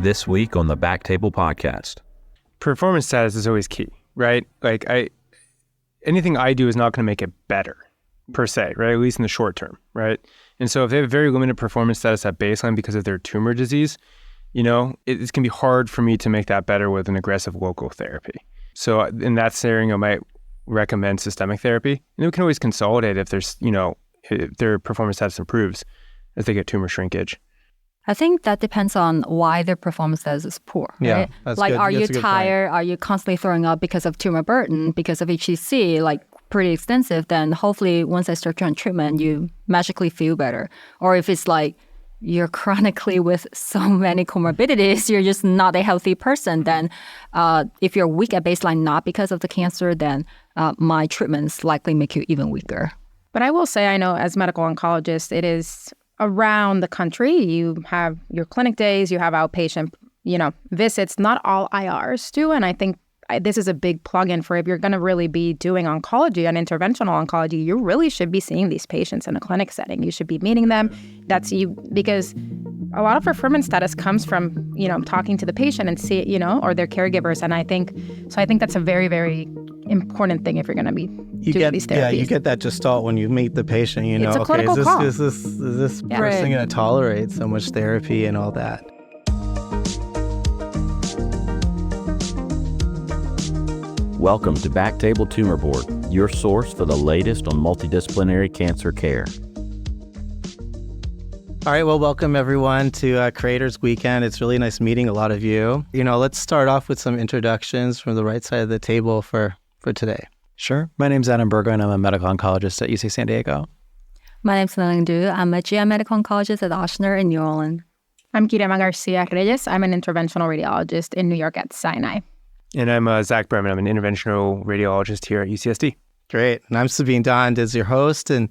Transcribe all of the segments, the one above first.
This week on the BackTable podcast. Performance status is always key, right? Anything I do is not going to make it better per se, right? At least in the short term, right? And so if they have very limited performance status at baseline because of their tumor disease, it's going to be hard for me to make that better with an aggressive local therapy. So in that scenario, I might recommend systemic therapy. And we can always consolidate if there's, if their performance status improves as they get tumor shrinkage. I think that depends on why their performance status is poor, right? Yeah, that's good. Are you That's a good tired? point. Are you constantly throwing up because of tumor burden, because of HCC, pretty extensive? Then hopefully once I start you on treatment, you magically feel better. Or if it's you're chronically with so many comorbidities, you're just not a healthy person, then if you're weak at baseline, not because of the cancer, then my treatments likely make you even weaker. But I will say, I know as medical oncologists, it is around the country. You have your clinic days, you have outpatient, visits. Not all IRs do. And I think this is a big plug-in for if you're going to really be doing oncology and interventional oncology, you really should be seeing these patients in a clinic setting. You should be meeting them. Because a lot of performance status comes from, talking to the patient and or their caregivers. And I think that's a very, very important thing if you're going to be doing these therapies. Yeah, you get that gestalt when you meet the patient, It's a clinical call. Is this person going to tolerate so much therapy and all that? Welcome to BackTable Tumor Board, your source for the latest on multidisciplinary cancer care. All right, well, welcome everyone to Creators Weekend. It's really nice meeting a lot of you. Let's start off with some introductions from the right side of the table for today. Sure. My name's Adam Burgoyne. I'm a medical oncologist at UC San Diego. My name's Lingling. I'm a GI medical oncologist at Ochsner in New Orleans. I'm Kirema Garcia-Reyes. I'm an interventional radiologist in New York at Sinai. And I'm Zach Berman. I'm an interventional radiologist here at UCSD. Great. And I'm Sabeen Dhand as your host. And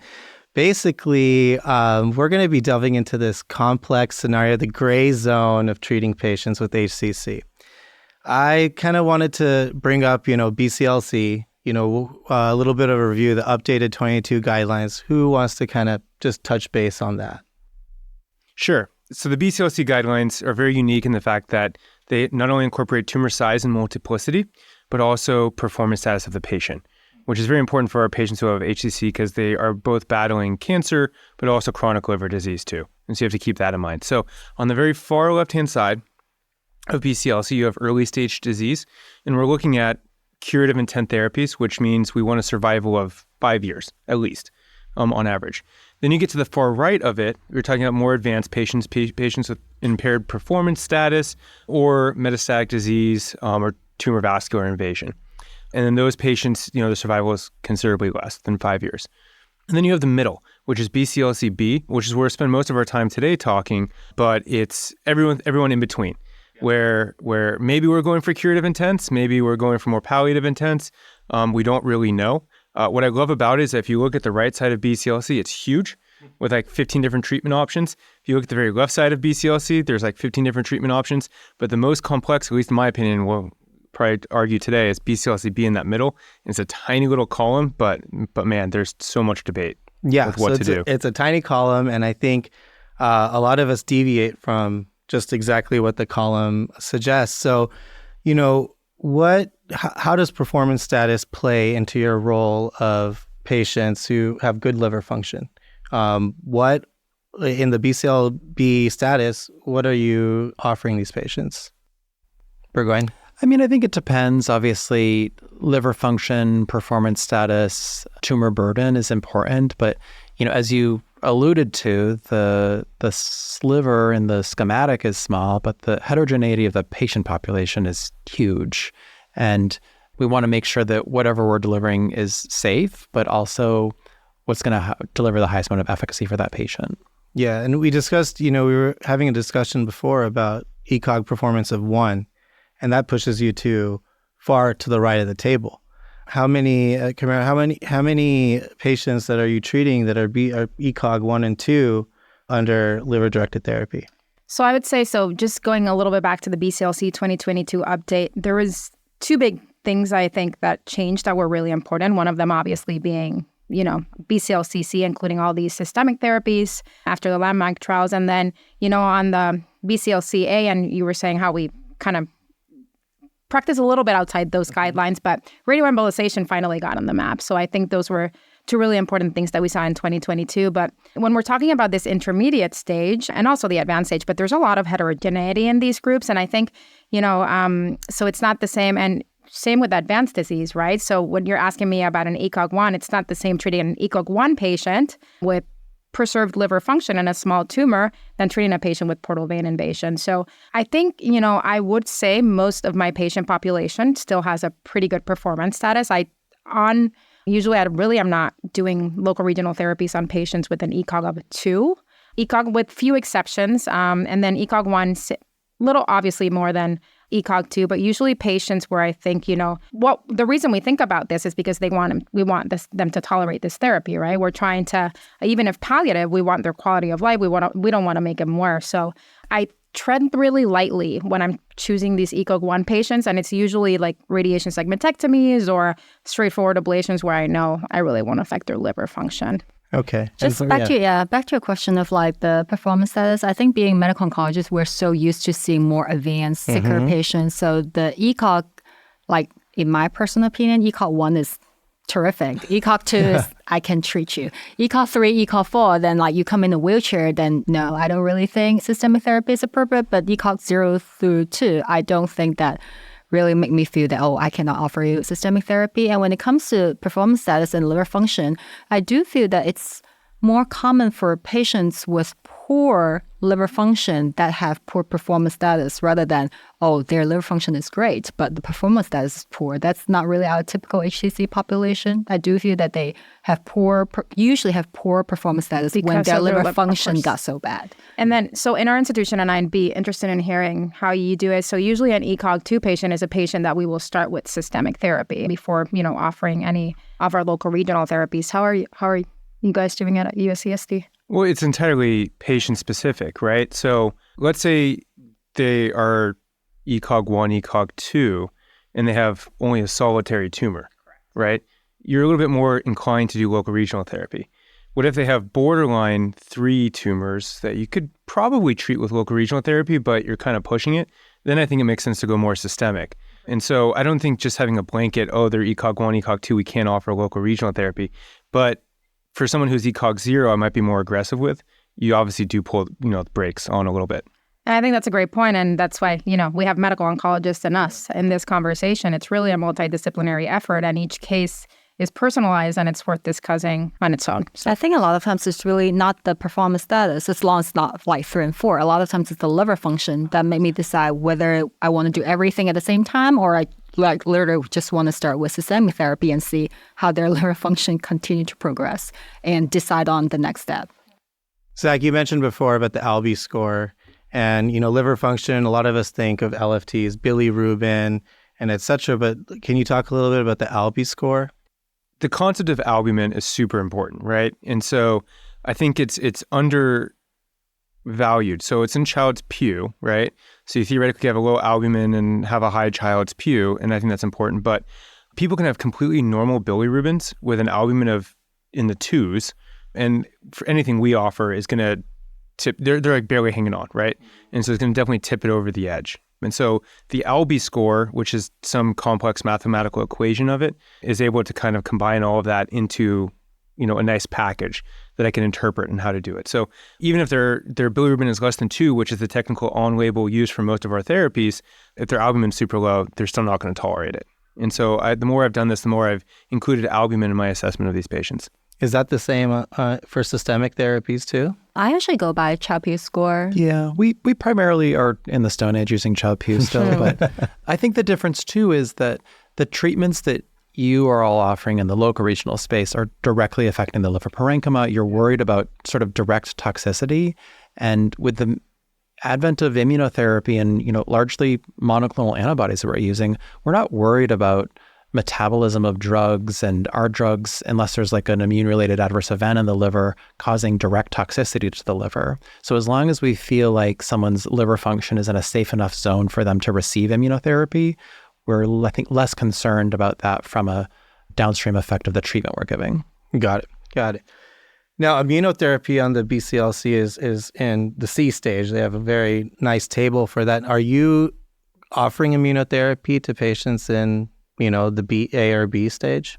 basically, we're going to be delving into this complex scenario, the gray zone of treating patients with HCC. I kind of wanted to bring up, BCLC, a little bit of a review, the updated 22 guidelines. Who wants to kind of just touch base on that? Sure. So the BCLC guidelines are very unique in the fact that they not only incorporate tumor size and multiplicity, but also performance status of the patient, which is very important for our patients who have HCC because they are both battling cancer, but also chronic liver disease too. And so you have to keep that in mind. So on the very far left-hand side of BCLC, you have early stage disease, and we're looking at curative intent therapies, which means we want a survival of 5 years at least on average. Then you get to the far right of it, we're talking about more advanced patients, patients with impaired performance status or metastatic disease or tumor vascular invasion. And in those patients, the survival is considerably less than 5 years. And then you have the middle, which is BCLC-B, which is where we spend most of our time today talking, but it's everyone in between, where maybe we're going for curative intents, maybe we're going for more palliative intents. We don't really know. What I love about it is that if you look at the right side of BCLC, it's huge with 15 different treatment options. If you look at the very left side of BCLC, there's 15 different treatment options. But the most complex, at least in my opinion, we'll probably argue today, is BCLC-B in that middle. It's a tiny little column, but man, there's so much debate with what to do. It's a tiny column, and I think a lot of us deviate from just exactly what the column suggests. So, how does performance status play into your role of patients who have good liver function? What in the BCLB status, what are you offering these patients? Burgoyne? I think it depends. Obviously, liver function, performance status, tumor burden is important. But, as you alluded to, the sliver in the schematic is small, but the heterogeneity of the patient population is huge. And we want to make sure that whatever we're delivering is safe, but also what's going to deliver the highest amount of efficacy for that patient. Yeah, and we discussed, we were having a discussion before about ECOG performance of 1, and that pushes you to far to the right of the table. How many patients that are you treating that are ECOG 1 and 2 under liver-directed therapy? So I would say, just going a little bit back to the BCLC 2022 update, there was two big things I think that changed that were really important. One of them obviously being, BCLCC, including all these systemic therapies after the landmark trials. And then, on the BCLC and you were saying how we kind of practice a little bit outside those guidelines, but radioembolization finally got on the map. So I think those were two really important things that we saw in 2022. But when we're talking about this intermediate stage and also the advanced stage, but there's a lot of heterogeneity in these groups. And I think, so it's not the same. And same with advanced disease, right? So when you're asking me about an ECOG-1, it's not the same treating an ECOG-1 patient with preserved liver function and a small tumor than treating a patient with portal vein invasion. So I think, I would say most of my patient population still has a pretty good performance status. Usually I'm not doing local regional therapies on patients with an ECOG of 2, ECOG with few exceptions, and then ECOG-1, little obviously more than ECOG-2, but usually patients where I think, the reason we think about this is because we want them to tolerate this therapy, right? We're trying to, even if palliative, we want their quality of life. We don't want to make them worse. So I tread really lightly when I'm choosing these ECOG-1 patients, and it's usually like radiation segmentectomies or straightforward ablations where I know I really won't affect their liver function. Okay. Just back to your question of like the performance status. I think being medical oncologists, we're so used to seeing more advanced, sicker patients. So the ECOG, like in my personal opinion, ECOG-1 is terrific. ECOG-2 is I can treat you. ECOG-3, ECOG-4, then like you come in a wheelchair, then no, I don't really think systemic therapy is appropriate. But ECOG-0 through 2, I don't think that really make me feel that, I cannot offer you systemic therapy. And when it comes to performance status and liver function, I do feel that it's more common for patients with poor liver function that have poor performance status rather than, their liver function is great, but the performance status is poor. That's not really our typical HCC population. I do feel that they have usually have poor performance status because when their liver function got so bad. And then, so in our institution, and I'd be interested in hearing how you do it. So usually an ECOG-2 patient is a patient that we will start with systemic therapy before, offering any of our local regional therapies. How are you guys doing it at USCSD? Well, it's entirely patient-specific, right? So let's say they are ECOG-1, ECOG-2, and they have only a solitary tumor, right? You're a little bit more inclined to do local regional therapy. What if they have borderline 3 tumors that you could probably treat with local regional therapy, but you're kind of pushing it? Then I think it makes sense to go more systemic. And so I don't think just having a blanket, they're ECOG-1, ECOG-2, we can't offer local regional therapy. But for someone who's ECOG-0, I might be more aggressive with. You obviously do pull, the brakes on a little bit. And I think that's a great point, and that's why, we have medical oncologists and us in this conversation. It's really a multidisciplinary effort, and each case is personalized, and it's worth discussing on its own. So I think a lot of times it's really not the performance status, as long as it's not like 3 and 4. A lot of times it's the liver function that make me decide whether I want to do everything at the same time or I literally just want to start with systemic therapy and see how their liver function continue to progress and decide on the next step. Zach, you mentioned before about the ALBI score and, liver function. A lot of us think of LFTs, bilirubin, and et cetera. But can you talk a little bit about the ALBI score? The concept of albumin is super important, right? And so I think it's undervalued. So it's in child's pew, right? So you theoretically have a low albumin and have a high child's pew, and I think that's important. But people can have completely normal bilirubins with an albumin in the 2s, and for anything we offer is going to tip. They're like barely hanging on, right? And so it's going to definitely tip it over the edge. And so the ALBI score, which is some complex mathematical equation of it, is able to kind of combine all of that into, a nice package that I can interpret and how to do it. So even if their bilirubin is less than 2, which is the technical on-label used for most of our therapies, if their albumin is super low, they're still not going to tolerate it. And so the more I've done this, the more I've included albumin in my assessment of these patients. Is that the same for systemic therapies too? I actually go by Child-Pugh score. Yeah, we primarily are in the Stone Age using Child-Pugh still, but I think the difference too is that the treatments that you are all offering in the local regional space are directly affecting the liver parenchyma. You're worried about sort of direct toxicity, and with the advent of immunotherapy and largely monoclonal antibodies that we're using, we're not worried about metabolism of drugs and our drugs unless there's like an immune-related adverse event in the liver causing direct toxicity to the liver. So as long as we feel like someone's liver function is in a safe enough zone for them to receive immunotherapy, we're, I think, less concerned about that from a downstream effect of the treatment we're giving. Got it. Now, immunotherapy on the BCLC is in the C stage. They have a very nice table for that. Are you offering immunotherapy to patients in, the B, A or B stage?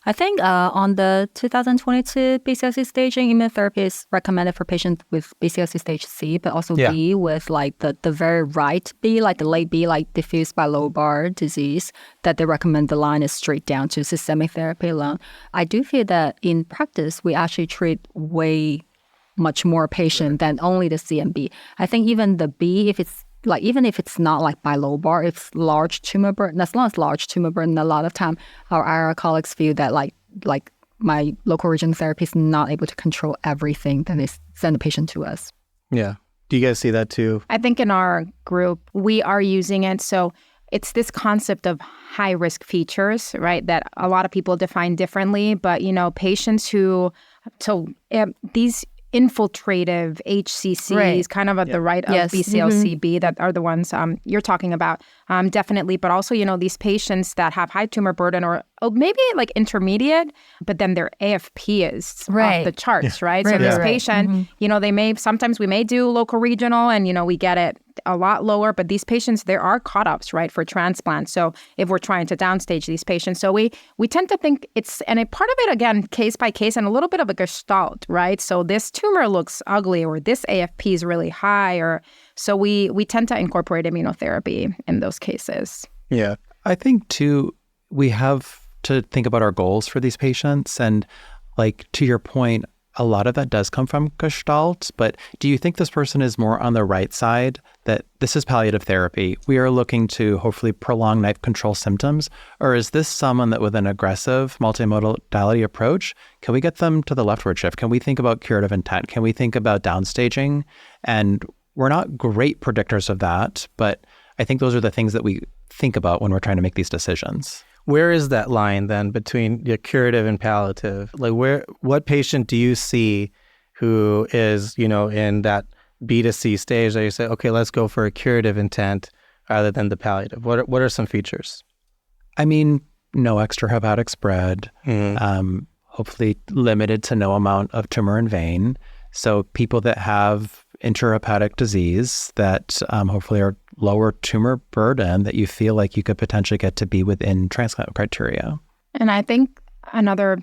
I think on the 2022 BCLC staging, immunotherapy is recommended for patients with BCLC stage C, but also B with like the very right B, like the late B, like diffuse bilobar disease, that they recommend the line is straight down to systemic therapy alone. I do feel that in practice, we actually treat way much more patient than only the C and B. I think even the B, even if it's not like bilobar, if it's large tumor burden, as long as large tumor burden, a lot of time our IR colleagues feel that like my local region therapy is not able to control everything, then they send the patient to us. Yeah. Do you guys see that too? I think in our group, we are using it. So it's this concept of high risk features, right? That a lot of people define differently, but patients who, these infiltrative HCCs, kind of at the right of BCLCB, that are the ones you're talking about, definitely. But also, these patients that have high tumor burden or maybe like intermediate, but then their AFP is off the charts, right? So this patient, sometimes we may do local regional and, we get it a lot lower, but these patients, there are cutoffs, right, for transplant. So if we're trying to downstage these patients, so we tend to think part of it, again, case by case and a little bit of a gestalt, right? So this tumor looks ugly or this AFP is really high, or so we tend to incorporate immunotherapy in those cases. Yeah. I think too, we have to think about our goals for these patients. And like to your point, a lot of that does come from gestalt, but do you think this person is more on the right side, that this is palliative therapy? We are looking to hopefully prolong knife control symptoms, or is this someone that with an aggressive multimodality approach, can we get them to the leftward shift? Can we think about curative intent? Can we think about downstaging? And we're not great predictors of that, but I think those are the things that we think about when we're trying to make these decisions. Where is that line then between the curative and palliative? Like what patient do you see who is, in that B to C stage that you say, okay, let's go for a curative intent rather than the palliative? What are some features? I mean, no extrahepatic spread, hopefully limited to no amount of tumor in vein. So people that have intrahepatic disease that hopefully are lower tumor burden, that you feel like you could potentially get to be within transplant criteria. And I think another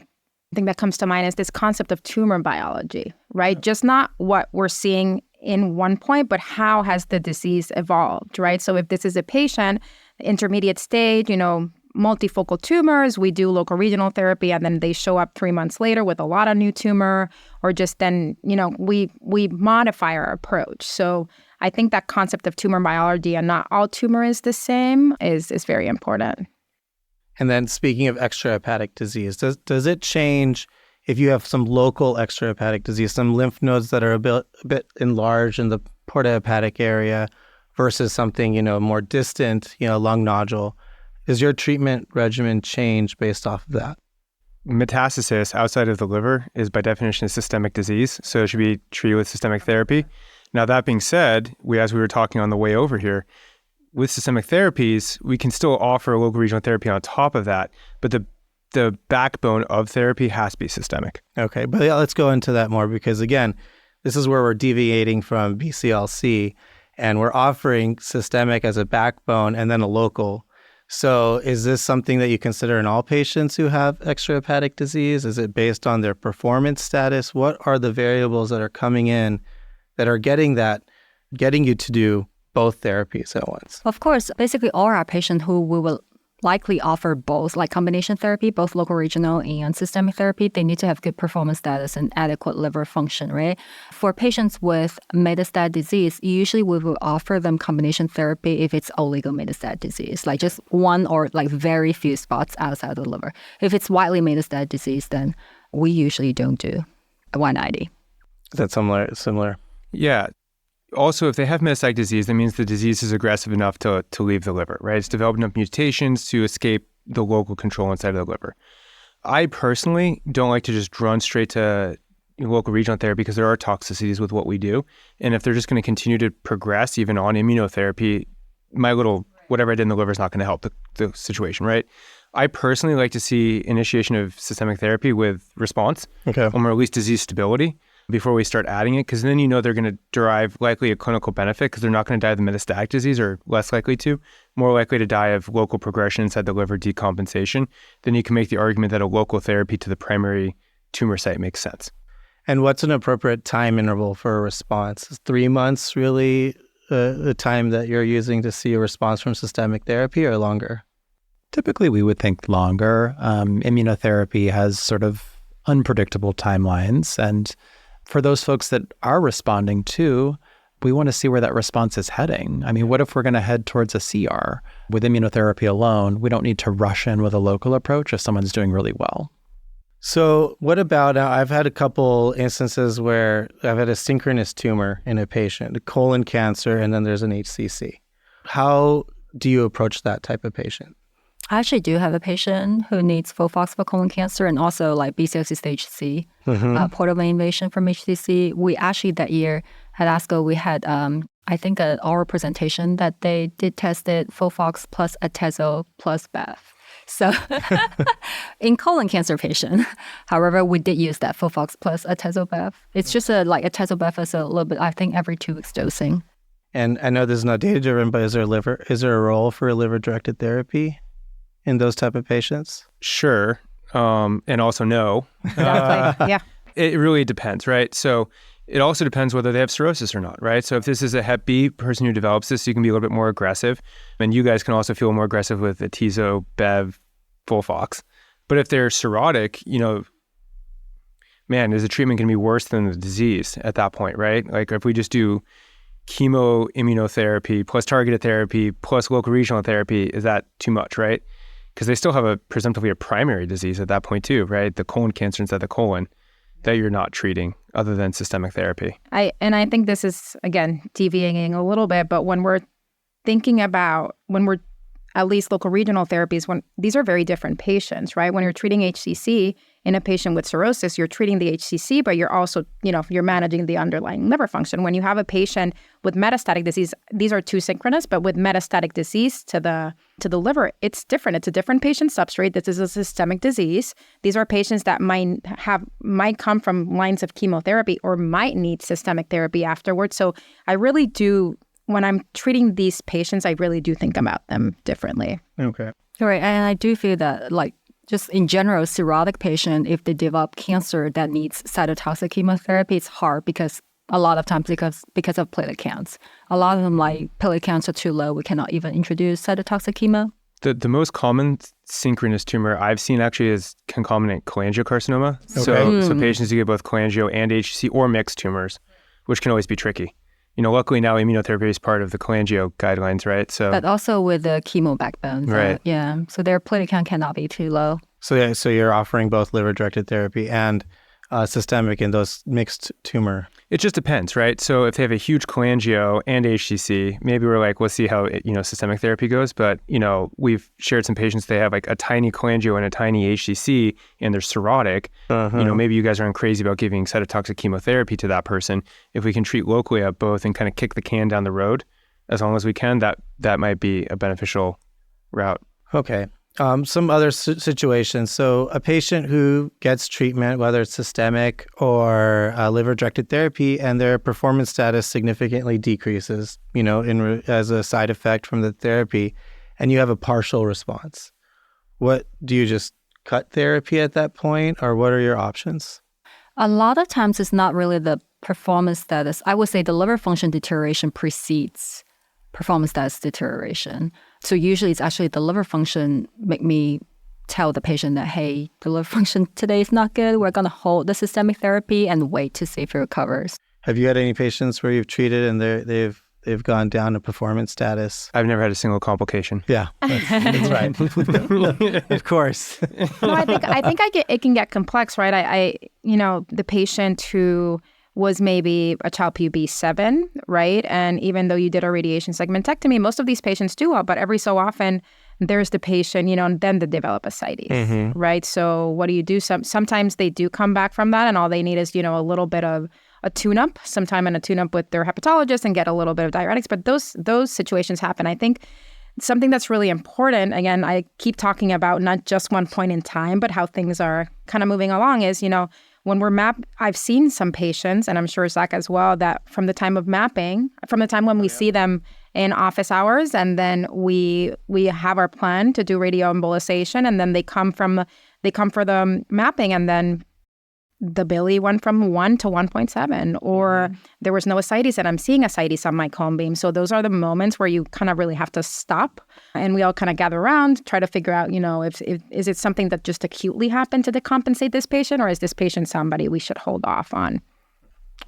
thing that comes to mind is this concept of tumor biology, right? Just not what we're seeing in one point, but how has the disease evolved, right? So if this is a patient, intermediate stage, multifocal tumors, we do local regional therapy, and then they show up 3 months later with a lot of new tumor, or just then, we modify our approach. So I think that concept of tumor biology and not all tumor is the same is very important. And then speaking of extrahepatic disease, does it change if you have some local extrahepatic disease, some lymph nodes that are a bit enlarged in the portahepatic area versus something, more distant, lung nodule? Does your treatment regimen change based off of that? Metastasis outside of the liver is by definition a systemic disease, so it should be treated with systemic therapy. Now, that being said, as we were talking on the way over here, with systemic therapies, we can still offer local regional therapy on top of that, but the backbone of therapy has to be systemic. Okay, but let's go into that more, because again, this is where we're deviating from BCLC, and we're offering systemic as a backbone and then a local. So is this something that you consider in all patients who have extrahepatic disease? Is it based on their performance status? What are the variables that are coming in that are getting you to do both therapies at once? Of course, basically all our patients who we will likely offer both, like combination therapy, both local regional and systemic therapy, they need to have good performance status and adequate liver function, right? For patients with metastatic disease, usually we will offer them combination therapy if it's oligometastatic disease, like just one or like very few spots outside the liver. If it's widely metastatic disease, then we usually don't do a 190. Is that similar? Yeah. Also, if they have metastatic disease, that means the disease is aggressive enough to leave the liver, right? It's developed enough mutations to escape the local control inside of the liver. I personally don't like to just run straight to local regional therapy because there are toxicities with what we do. And if they're just going to continue to progress even on immunotherapy, my little whatever I did in the liver is not going to help the situation, right? I personally like to see initiation of systemic therapy with response, Okay. or at least disease stability, before we start adding it, because then they're going to derive likely a clinical benefit because they're not going to die of the metastatic disease, or less likely to, more likely to die of local progression inside the liver decompensation. Then you can make the argument that a local therapy to the primary tumor site makes sense. And what's an appropriate time interval for a response? Is 3 months really the time that you're using to see a response from systemic therapy, or longer? Typically, we would think longer. Immunotherapy has sort of unpredictable timelines. And for those folks that are responding to, we want to see where that response is heading. I mean, what if we're going to head towards a CR? With immunotherapy alone, we don't need to rush in with a local approach if someone's doing really well. So what about, I've had a couple instances where I've had a synchronous tumor in a patient, a colon cancer, and then there's an HCC. How do you approach that type of patient? I actually do have a patient who needs FOLFOX for colon cancer and also like BCLC stage C, portal vein invasion from HCC. We actually that year at ASCO, we had, I think, an oral presentation that they did tested FOLFOX plus Atezo plus Bev. So in colon cancer patient, however, we did use that FOLFOX plus Atezo-Bev. It's just like Atezo-Bev is a little bit, I think, every 2 weeks dosing. And I know this is not data-driven, but is there a role for a liver-directed therapy in those type of patients? Sure. And also no. Exactly. Yeah. It really depends, right? So it also depends whether they have cirrhosis or not, right? So if this is a Hep B person who develops this, you can be a little bit more aggressive. And you guys can also feel more aggressive with Atezo, Bev, FOLFOX. But if they're cirrhotic, man, is the treatment going to be worse than the disease at that point, right? Like if we just do chemo immunotherapy plus targeted therapy plus local regional therapy, is that too much, right? Because they still have presumptively a primary disease at that point too, right? The colon cancer inside the colon that you're not treating other than systemic therapy. I think this is, again, deviating a little bit, but when we're thinking about, when we're at least local regional therapies, when these are very different patients, right? When you're treating HCC in a patient with cirrhosis, you're treating the HCC, but you're also, you're managing the underlying liver function. When you have a patient with metastatic disease, these are two synchronous, but with metastatic disease to the liver, it's different. It's a different patient substrate. This is a systemic disease. These are patients that might come from lines of chemotherapy or might need systemic therapy afterwards. So I really do, when I'm treating these patients, I really do think about them differently. Okay. Right. And I do feel that, like, just in general, cirrhotic patient, if they develop cancer that needs cytotoxic chemotherapy, it's hard because a lot of times because of platelet counts. A lot of them, like, platelet counts are too low. We cannot even introduce cytotoxic chemo. The most common synchronous tumor I've seen actually is concomitant cholangiocarcinoma. Okay. So patients who get both cholangio and HCC or mixed tumors, which can always be tricky. Luckily now immunotherapy is part of the cholangio guidelines, right? So, but also with the chemo backbone. Right. Yeah. So their platelet count cannot be too low. So you're offering both liver-directed therapy and systemic in those mixed tumor. It just depends, right? So if they have a huge cholangio and HCC, maybe we're like, we'll see how systemic therapy goes. But we've shared some patients, they have like a tiny cholangio and a tiny HCC, and they're cirrhotic. Maybe you guys aren't crazy about giving cytotoxic chemotherapy to that person. If we can treat locally at both and kind of kick the can down the road as long as we can, that might be a beneficial route. Okay. Some other situations. So a patient who gets treatment, whether it's systemic or liver-directed therapy, and their performance status significantly decreases, as a side effect from the therapy, and you have a partial response. What do you just cut therapy at that point, or what are your options? A lot of times it's not really the performance status. I would say the liver function deterioration precedes performance status deterioration. So usually it's actually the liver function make me tell the patient that, hey, the liver function today is not good. We're going to hold the systemic therapy and wait to see if it recovers. Have you had any patients where you've treated and they've gone down to performance status? I've never had a single complication. Yeah, that's right. Of course. No, I think it can get complex, right? The patient who was maybe a Child-Pugh 7, right? And even though you did a radiation segmentectomy, most of these patients do well, but every so often there's the patient, and then they develop ascites, right? So what do you do? Sometimes they do come back from that and all they need is, a little bit of a tune-up, sometime in a tune-up with their hepatologist and get a little bit of diuretics, but those situations happen. I think something that's really important, again, I keep talking about not just one point in time, but how things are kind of moving along is, when we're I've seen some patients, and I'm sure Zach as well, that from the time of mapping, from the time when we see them in office hours, and then we have our plan to do radioembolization, and then they come for the mapping, and then the Billy went from 1 to 1.7, or there was no ascites, and I'm seeing ascites on my cone beam. So those are the moments where you kind of really have to stop, and we all kind of gather around, try to figure out, if is it something that just acutely happened to decompensate this patient, or is this patient somebody we should hold off on?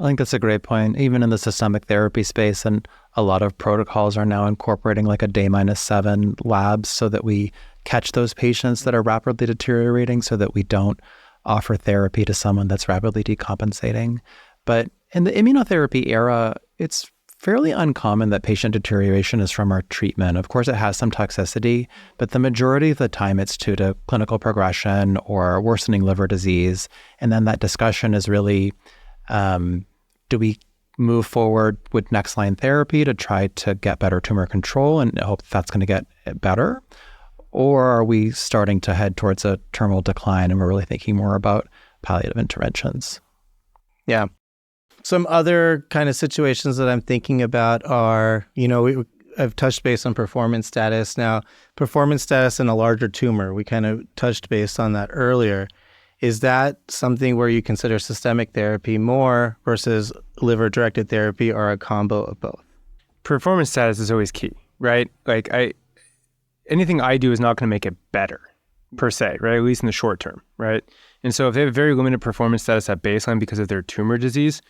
I think that's a great point. Even in the systemic therapy space, and a lot of protocols are now incorporating like a day-7 labs so that we catch those patients that are rapidly deteriorating so that we don't offer therapy to someone that's rapidly decompensating. But in the immunotherapy era, it's fairly uncommon that patient deterioration is from our treatment. Of course, it has some toxicity, but the majority of the time it's due to clinical progression or worsening liver disease. And then that discussion is really, do we move forward with next line therapy to try to get better tumor control and hope that's going to get better? Or are we starting to head towards a terminal decline and we're really thinking more about palliative interventions? Yeah. Some other kind of situations that I'm thinking about are, I've touched base on performance status. Now, performance status in a larger tumor, we kind of touched base on that earlier. Is that something where you consider systemic therapy more versus liver-directed therapy, or a combo of both? Performance status is always key, right? Anything I do is not going to make it better per se, right? At least in the short term, right? And so if they have very limited performance status at baseline because of their tumor disease,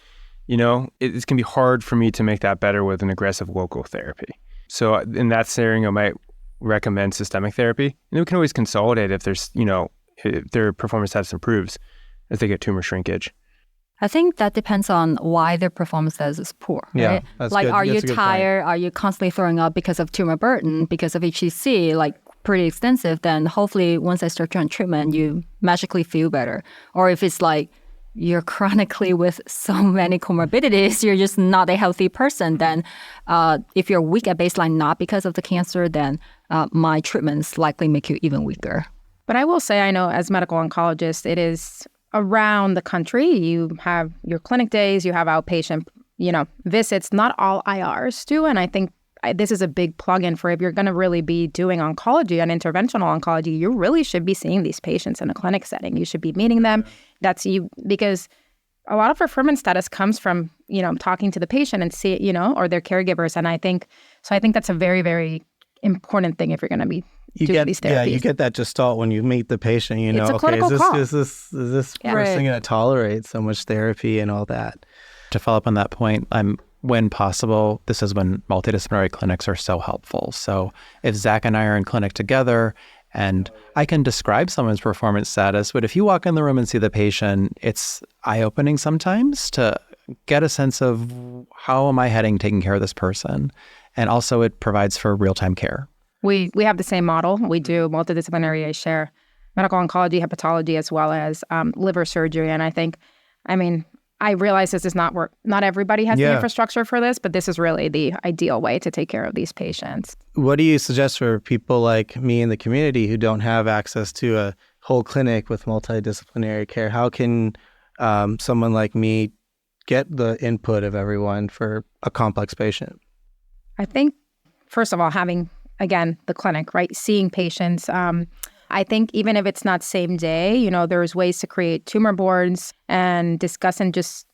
it's going to be hard for me to make that better with an aggressive local therapy. So in that scenario, I might recommend systemic therapy. And we can always consolidate if there's, if their performance status improves as they get tumor shrinkage. I think that depends on why their performance status is poor, Yeah, right? that's Like, good. are That's you a good point. tired? Are you constantly throwing up because of tumor burden, because of HCC, like pretty extensive? Then hopefully once I start you on treatment, you magically feel better. Or if it's like you're chronically with so many comorbidities, you're just not a healthy person, then if you're weak at baseline, not because of the cancer, then my treatments likely make you even weaker. But I will say, I know as medical oncologists, it is around the country. You have your clinic days, you have outpatient, visits. Not all IRs do. And I think this is a big plug-in for if you're going to really be doing oncology and interventional oncology, you really should be seeing these patients in a clinic setting. You should be meeting them. That's you, because a lot of performance status comes from, talking to the patient and see, or their caregivers. And I think that's a very, very important thing if you're going to be doing these therapies. Yeah, you get that gestalt when you meet the patient. It's a clinical call. Is this person going to tolerate so much therapy and all that? To follow up on that point, when possible, this is when multidisciplinary clinics are so helpful. So if Zach and I are in clinic together and I can describe someone's performance status, but if you walk in the room and see the patient, it's eye-opening sometimes to get a sense of how am I heading taking care of this person? And also it provides for real-time care. We have the same model. We do multidisciplinary. I share medical oncology, hepatology, as well as liver surgery. And I realize this is not work. Not everybody has the infrastructure for this, but this is really the ideal way to take care of these patients. What do you suggest for people like me in the community who don't have access to a whole clinic with multidisciplinary care? How can someone like me get the input of everyone for a complex patient? I think, first of all, having, again, the clinic, right? Seeing patients. I think even if it's not same day, there's ways to create tumor boards and discuss and just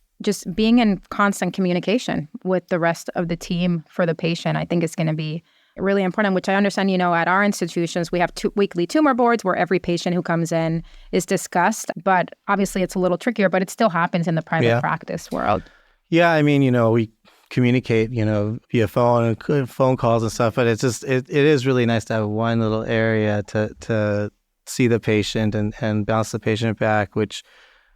being in constant communication with the rest of the team for the patient, I think is going to be really important, which I understand, at our institutions, we have weekly tumor boards where every patient who comes in is discussed. But obviously it's a little trickier, but it still happens in the private practice world. Yeah, we communicate, via phone and phone calls and stuff, but it's just, it is really nice to have one little area to see the patient and bounce the patient back, which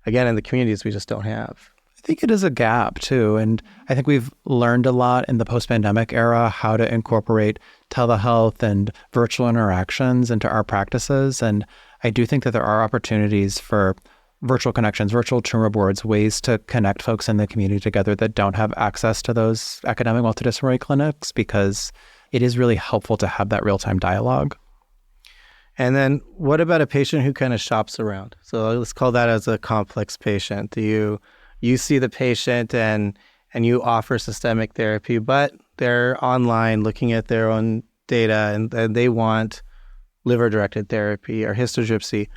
again, in the communities, we just don't have. I think it is a gap too. And I think we've learned a lot in the post-pandemic era, how to incorporate telehealth and virtual interactions into our practices. And I do think that there are opportunities for virtual connections, virtual tumor boards, ways to connect folks in the community together that don't have access to those academic multidisciplinary clinics, because it is really helpful to have that real-time dialogue. And then what about a patient who kind of shops around? So let's call that as a complex patient. Do you see the patient and you offer systemic therapy, but they're online looking at their own data and they want liver-directed therapy or histodrypsy.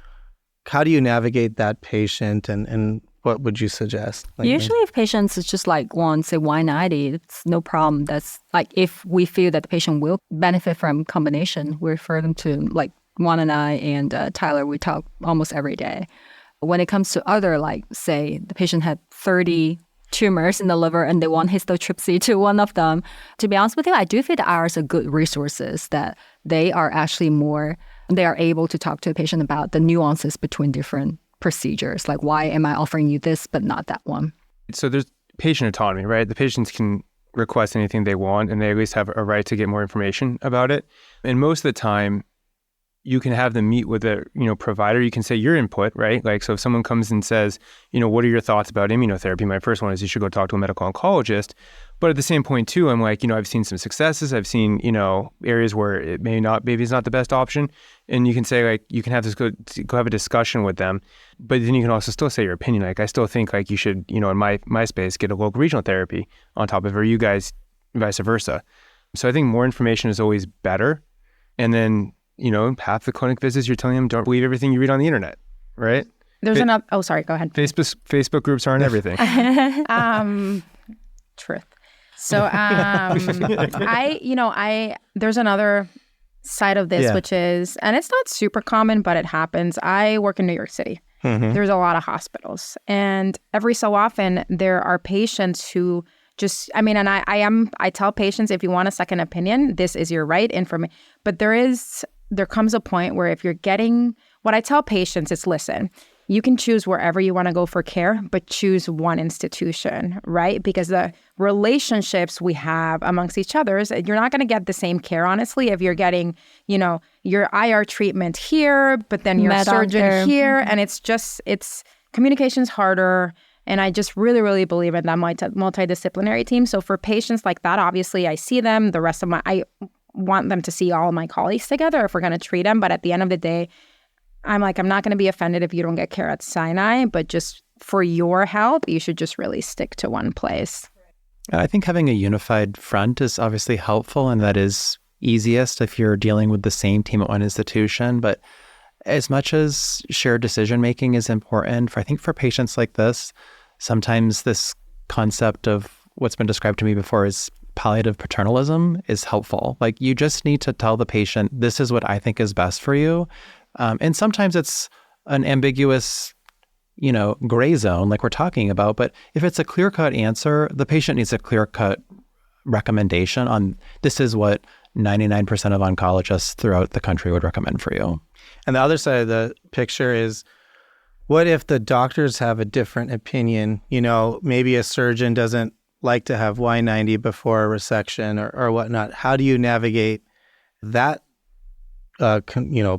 How do you navigate that patient and what would you suggest? Usually if patients just want, say, Y90, it's no problem. That's if we feel that the patient will benefit from combination, we refer them to Juan and I and Tyler, we talk almost every day. When it comes to other, say the patient had 30 tumors in the liver and they want histotrypsy to one of them. To be honest with you, I do feel that ours are good resources, that they are actually they are able to talk to the patient about the nuances between different procedures. Why am I offering you this but not that one? So there's patient autonomy, right? The patients can request anything they want and they at least have a right to get more information about it. And most of the time, you can have them meet with a provider. You can say your input, right? So if someone comes and says, what are your thoughts about immunotherapy? My first one is you should go talk to a medical oncologist. But at the same point too, I'm I've seen some successes. I've seen areas where it maybe it's not the best option, and you can say you can have this go have a discussion with them. But then you can also still say your opinion. I still think you should in my space get a local regional therapy on top of it, or you guys vice versa. So I think more information is always better, and then. Half the clinic visits, you're telling them don't believe everything you read on the internet, right? There's another. Oh, sorry. Go ahead. Facebook groups aren't everything. Truth. So, there's another side of this, which is, and it's not super common, but it happens. I work in New York City. Mm-hmm. There's a lot of hospitals, and every so often there are patients who. I tell patients, if you want a second opinion, this is your right information. But there comes a point where if you're getting, what I tell patients is, listen, you can choose wherever you want to go for care, but choose one institution, right? Because the relationships we have amongst each other, you're not going to get the same care, honestly, if you're getting, your IR treatment here, but then your surgeon here. And it's communication's harder. And I just really, really believe in that multidisciplinary team. So for patients like that, obviously I see them. The rest of I want them to see all of my colleagues together if we're going to treat them. But at the end of the day, I'm not going to be offended if you don't get care at Sinai. But just for your health, you should just really stick to one place. I think having a unified front is obviously helpful, and that is easiest if you're dealing with the same team at one institution. But as much as shared decision-making is important, I think for patients like this, sometimes this concept of what's been described to me before as palliative paternalism is helpful. You just need to tell the patient, this is what I think is best for you. And sometimes it's an ambiguous, gray zone like we're talking about. But if it's a clear-cut answer, the patient needs a clear-cut recommendation on this is what 99% of oncologists throughout the country would recommend for you. And the other side of the picture is, what if the doctors have a different opinion? Maybe a surgeon doesn't like to have Y90 before a resection or whatnot. How do you navigate that,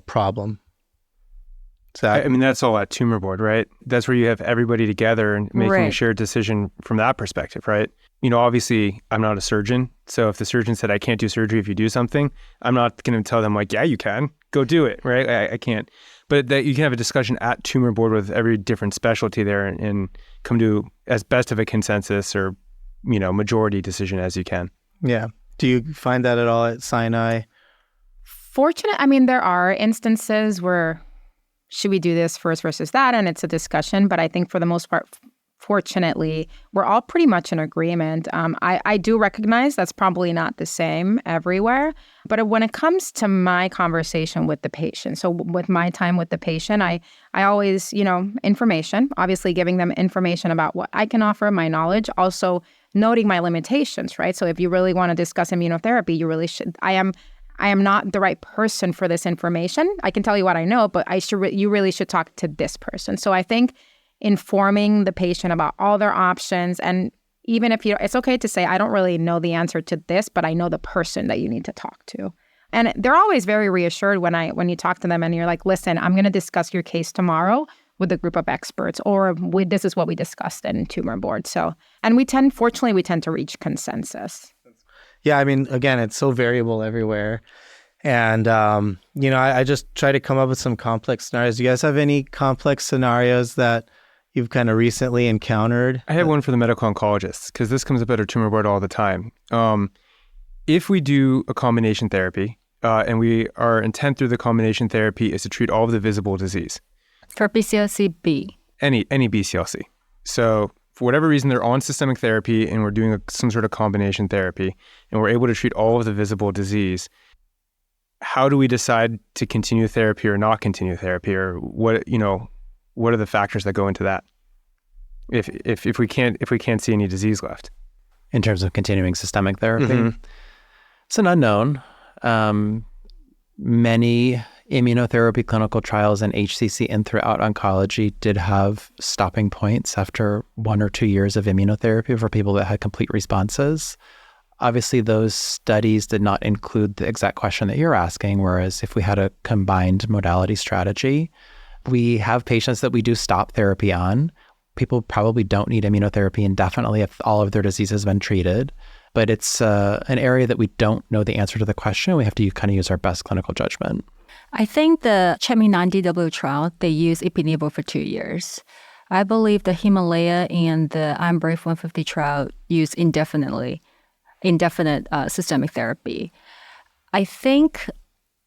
problem? That's all at tumor board, right? That's where you have everybody together and making a shared decision from that perspective, right? Obviously, I'm not a surgeon. So if the surgeon said, I can't do surgery if you do something, I'm not going to tell them yeah, you can. Go do it, right? I can't. But that you can have a discussion at tumor board with every different specialty there and come to as best of a consensus or, majority decision as you can. Yeah. Do you find that at all at Sinai? There are instances where should we do this first versus that? And it's a discussion. But I think for the most part, fortunately, we're all pretty much in agreement. I do recognize that's probably not the same everywhere. But when it comes to my conversation with the patient, so with my time with the patient, I always, information, obviously giving them information about what I can offer, my knowledge, also noting my limitations, right? So if you really want to discuss immunotherapy, you really should. I am not the right person for this information. I can tell you what I know, but you really should talk to this person. So I think informing the patient about all their options, and even if it's okay to say, I don't really know the answer to this, but I know the person that you need to talk to. And they're always very reassured when you talk to them and you're like, listen, I'm going to discuss your case tomorrow with a group of experts, or this is what we discussed in tumor board. So, and fortunately we tend to reach consensus. Yeah, I mean, again, it's so variable everywhere. And, I just try to come up with some complex scenarios. Do you guys have any complex scenarios that you've kind of recently encountered? I have one for the medical oncologists, because this comes up at our tumor board all the time. If we do a combination therapy, and our intent through the combination therapy is to treat all of the visible disease. For BCLC B. Any BCLC. So for whatever reason, they're on systemic therapy and we're doing some sort of combination therapy and we're able to treat all of the visible disease. How do we decide to continue therapy or not continue therapy, or what are the factors that go into that? If we can't see any disease left. In terms of continuing systemic therapy, Mm-hmm. It's an unknown. Many immunotherapy clinical trials in HCC and throughout oncology did have stopping points after 1 or 2 years of immunotherapy for people that had complete responses. Obviously, those studies did not include the exact question that you're asking, whereas if we had a combined modality strategy, we have patients that we do stop therapy on. People probably don't need immunotherapy indefinitely if all of their disease has been treated. But it's an area that we don't know the answer to the question. We have to kind of use our best clinical judgment. I think the CheckMate 9DW trial, they used ipi/nivo for 2 years. I believe the Himalaya and the I'm Brave 150 trial use indefinite systemic therapy. I think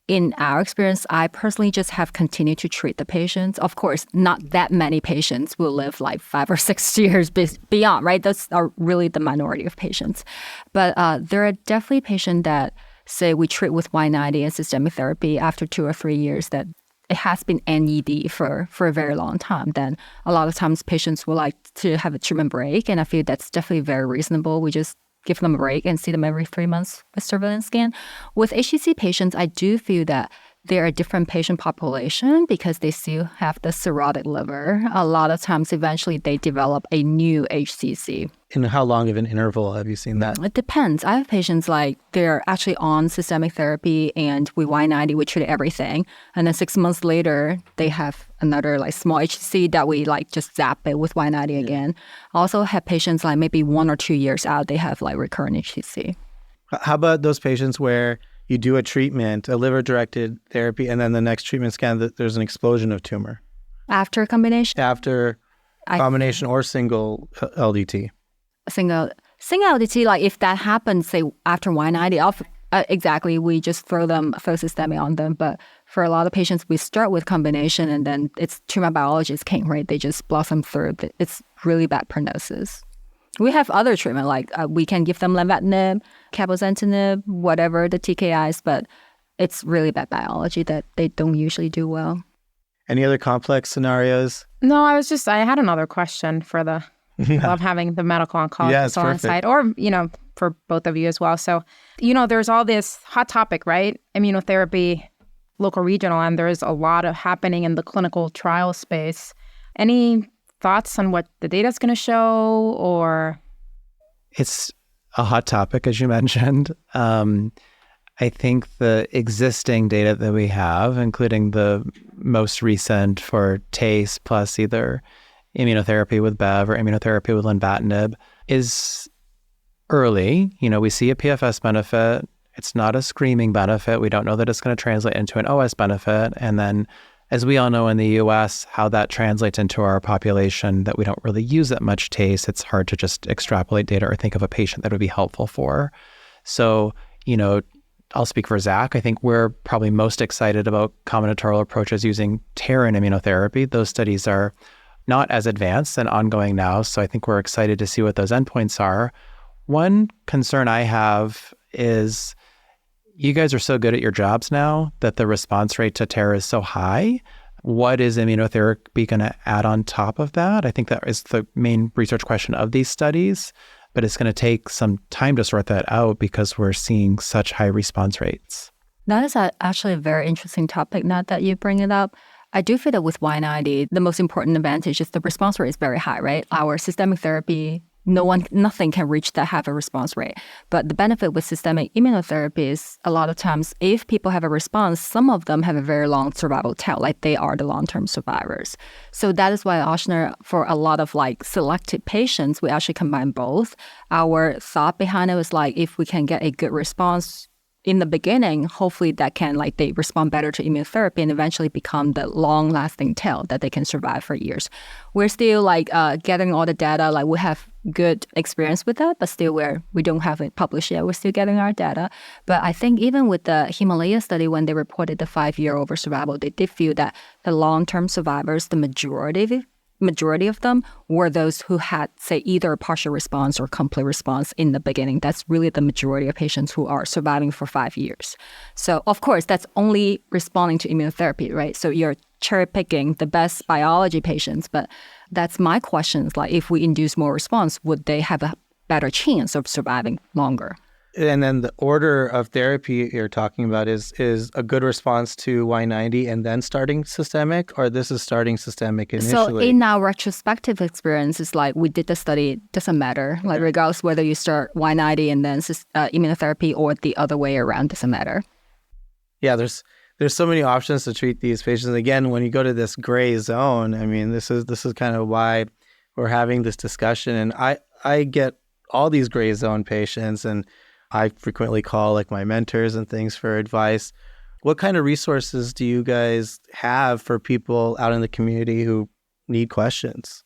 in our experience, I personally just have continued to treat the patients. Of course, not that many patients will live like 5 or 6 years beyond, right? Those are really the minority of patients. But there are definitely patients that say we treat with Y90 and systemic therapy after 2 or 3 years that it has been NED for a very long time. Then a lot of times patients will like to have a treatment break, and I feel that's definitely very reasonable. We just give them a break and see them every 3 months with surveillance scan. With HCC patients, I do feel that they're a different patient population because they still have the cirrhotic liver. A lot of times, eventually, they develop a new HCC. In how long of an interval have you seen that? It depends. I have patients like they're actually on systemic therapy and we Y90, we treat everything. And then 6 months later, they have another like small HCC that we like just zap it with Y90 again. I also have patients like maybe 1 or 2 years out, they have like recurrent HCC. How about those patients where you do a treatment, a liver-directed therapy, and then the next treatment scan, there's an explosion of tumor? After combination? After combination or single LDT? Single LDT, like if that happens, say after Y90, exactly, we just throw systemic on them. But for a lot of patients, we start with combination and then it's tumor biology is king, right? They just blossom through. It's really bad prognosis. We have other treatment, like we can give them lenvatinib, cabozantinib, whatever the TKIs, but it's really bad biology that they don't usually do well. Any other complex scenarios? No, I had another question for the love having the medical oncologist on site, or, for both of you as well. So, there's all this hot topic, right? Immunotherapy, local regional, and there's a lot of happening in the clinical trial space. Any thoughts on what the data is going to show, or? It's a hot topic, as you mentioned. I think the existing data that we have, including the most recent for TACE plus either immunotherapy with Bev or immunotherapy with lenvatinib, is early. We see a PFS benefit. It's not a screaming benefit. We don't know that it's going to translate into an OS benefit. And then, as we all know in the US, how that translates into our population that we don't really use that much TACE, it's hard to just extrapolate data or think of a patient that would be helpful for. So, I'll speak for Zach. I think we're probably most excited about combinatorial approaches using TARIN immunotherapy. Those studies are not as advanced and ongoing now, so I think we're excited to see what those endpoints are. One concern I have is you guys are so good at your jobs now that the response rate to TARA is so high. What is immunotherapy going to add on top of that? I think that is the main research question of these studies, but it's going to take some time to sort that out because we're seeing such high response rates. That is actually a very interesting topic, now that you bring it up. I do feel that with Y90, the most important advantage is the response rate is very high, right? Our systemic therapy nothing can reach that have a response rate. But the benefit with systemic immunotherapy is a lot of times if people have a response, some of them have a very long survival tail, like they are the long-term survivors. So that is why Ochsner, for a lot of like selected patients, we actually combine both. Our thought behind it was like, if we can get a good response in the beginning, hopefully that can, like, they respond better to immunotherapy and eventually become the long-lasting tail that they can survive for years. We're still like gathering all the data. Like, we have good experience with that, but still we don't have it published yet. We're still getting our data. But I think even with the Himalaya study, when they reported the 5-year over survival, they did feel that the long-term survivors, the majority of them were those who had, say, either a partial response or complete response in the beginning. That's really the majority of patients who are surviving for 5 years. So, of course, that's only responding to immunotherapy, right? So you're cherry picking the best biology patients. But that's my question. Like, if we induce more response, would they have a better chance of surviving longer? And then the order of therapy you're talking about is a good response to Y90 and then starting systemic, or this is starting systemic initially? So in our retrospective experience, it's like we did the study, it doesn't matter. Like, regardless whether you start Y90 and then immunotherapy or the other way around, doesn't matter. Yeah, there's so many options to treat these patients. Again, when you go to this gray zone, I mean, this is kind of why we're having this discussion. And I get all these gray zone patients, and I frequently call like my mentors and things for advice. What kind of resources do you guys have for people out in the community who need questions?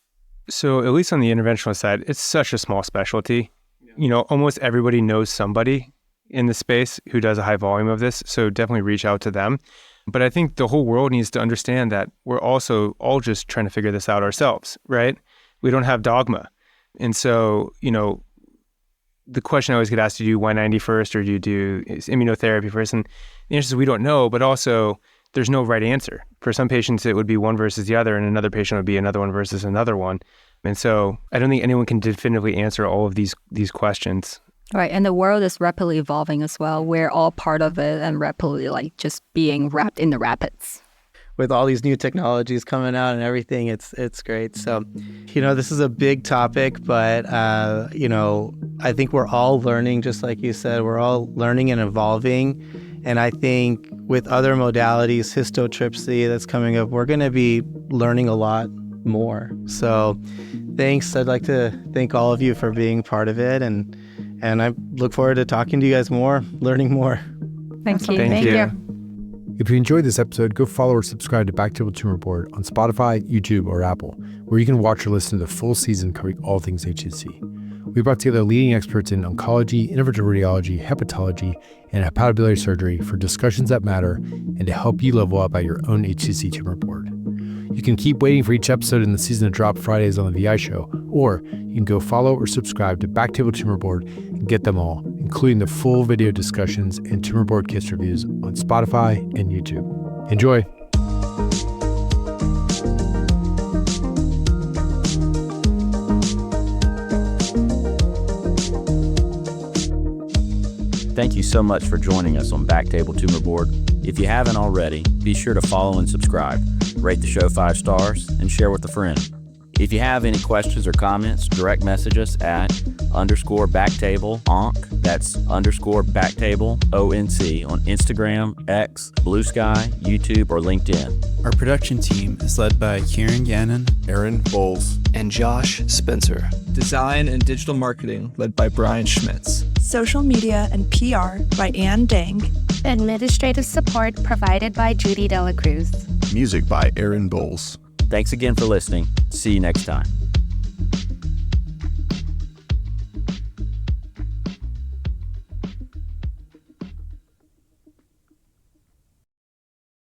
So at least on the interventional side, it's such a small specialty. You know, almost everybody knows somebody in the space who does a high volume of this. So definitely reach out to them. But I think the whole world needs to understand that we're also all just trying to figure this out ourselves, right? We don't have dogma. And so, you know, the question I always get asked, do you do Y90 first or do you do immunotherapy first? And the answer is we don't know, but also there's no right answer. For some patients, it would be one versus the other, and another patient would be another one versus another one. And so I don't think anyone can definitively answer all of these questions. Right. And the world is rapidly evolving as well. We're all part of it and rapidly like just being wrapped in the rapids. With all these new technologies coming out and everything, it's great. So, you know, this is a big topic, but, you know, I think we're all learning, just like you said, we're all learning and evolving. And I think with other modalities, histotripsy that's coming up, we're going to be learning a lot more. So thanks. I'd like to thank all of you for being part of it. And I look forward to talking to you guys more, learning more. Thank you. Thank you. If you enjoyed this episode, go follow or subscribe to BackTable Tumor Board on Spotify, YouTube, or Apple, where you can watch or listen to the full season covering all things HCC. We brought together leading experts in oncology, interventional radiology, hepatology, and hepatobiliary surgery for discussions that matter and to help you level up at your own HCC tumor board. You can keep waiting for each episode in the season to drop Fridays on the VI show, or you can go follow or subscribe to BackTable Tumor Board and get them all, including the full video discussions and tumor board case reviews on Spotify and YouTube. Enjoy! Thank you so much for joining us on BackTable Tumor Board. If you haven't already, be sure to follow and subscribe, rate the show 5 stars, and share with a friend. If you have any questions or comments, direct message us at _BackTable ONC. That's _BackTable ONC on Instagram, X, Blue Sky, YouTube, or LinkedIn. Our production team is led by Kieran Gannon, Aaron Bowles, and Josh Spencer. Design and digital marketing led by Brian Schmitz. Social media and PR by Ann Dang. Administrative support provided by Judy Dela Cruz. Music by Aaron Bowles. Thanks again for listening. See you next time.